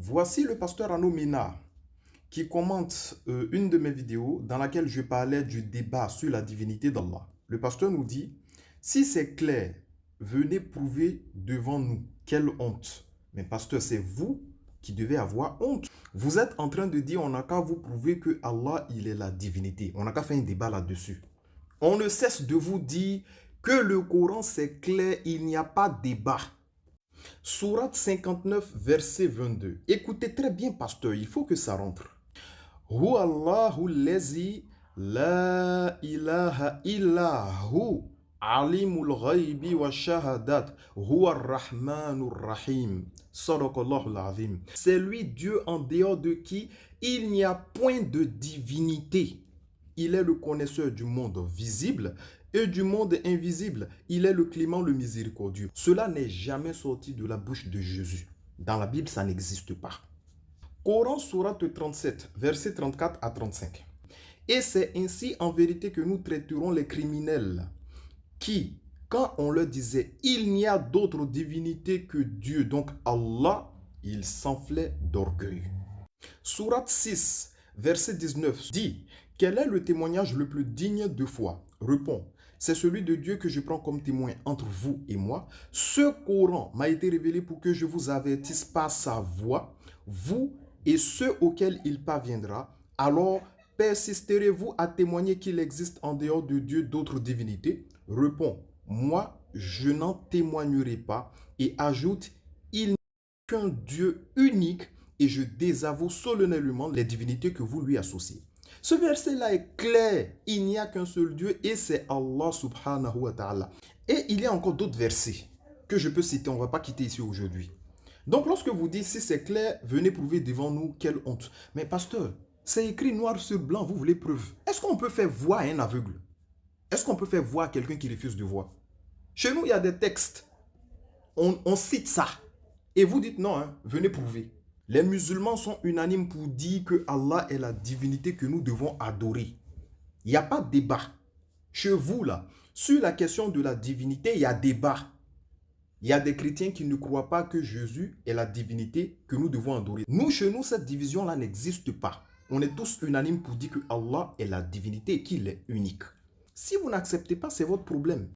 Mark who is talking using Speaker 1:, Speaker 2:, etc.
Speaker 1: Voici le pasteur Arnaud Mena qui commente une de mes vidéos dans laquelle je parlais du débat sur la divinité d'Allah. Le pasteur nous dit, si c'est clair, venez prouver devant nous. Quelle honte. Mais pasteur, c'est vous qui devez avoir honte. Vous êtes en train de dire, on n'a qu'à vous prouver que Allah, il est la divinité. On n'a qu'à faire un débat là-dessus. On ne cesse de vous dire que le Coran, c'est clair, il n'y a pas de débat. Sourate 59, verset 22. Écoutez très bien, pasteur, il faut que ça rentre. Hu Allahu lazi la ilaha illa hu alimul ghaybi wa shahadat huwa ar-rahmanur rahim. Sadaqallahu al-azim. C'est lui Dieu en dehors de qui il n'y a point de divinité. Il est le connaisseur du monde visible et du monde invisible. Il est le clément, le miséricordieux. Cela n'est jamais sorti de la bouche de Jésus. Dans la Bible, ça n'existe pas. Coran, sourate 37, versets 34 à 35. Et c'est ainsi en vérité que nous traiterons les criminels qui, quand on leur disait « Il n'y a d'autre divinité que Dieu », donc Allah, ils s'enflaient d'orgueil. Sourate 6, verset 19 dit « Quel est le témoignage le plus digne de foi ?» Répond « C'est celui de Dieu que je prends comme témoin entre vous et moi. Ce Coran m'a été révélé pour que je vous avertisse par sa voix, vous et ceux auxquels il parviendra. Alors persisterez-vous à témoigner qu'il existe en dehors de Dieu d'autres divinités ?» Répond « Moi, je n'en témoignerai pas. » Et ajoute « Il n'y a qu'un Dieu unique et je désavoue solennellement les divinités que vous lui associez. » Ce verset-là est clair. Il n'y a qu'un seul Dieu et c'est Allah subhanahu wa ta'ala. Et il y a encore d'autres versets que je peux citer. On ne va pas quitter ici aujourd'hui. Donc lorsque vous dites si c'est clair, venez prouver devant nous, quelle honte. Mais pasteur, c'est écrit noir sur blanc, vous voulez preuve. Est-ce qu'on peut faire voir un aveugle? Est-ce qu'on peut faire voir quelqu'un qui refuse de voir? Chez nous, il y a des textes. On cite ça. Et vous dites non, hein, venez prouver. Les musulmans sont unanimes pour dire que Allah est la divinité que nous devons adorer. Il n'y a pas de débat. Chez vous, là, sur la question de la divinité, il y a débat. Il y a des chrétiens qui ne croient pas que Jésus est la divinité que nous devons adorer. Nous, chez nous, cette division-là n'existe pas. On est tous unanimes pour dire que Allah est la divinité et qu'il est unique. Si vous n'acceptez pas, c'est votre problème.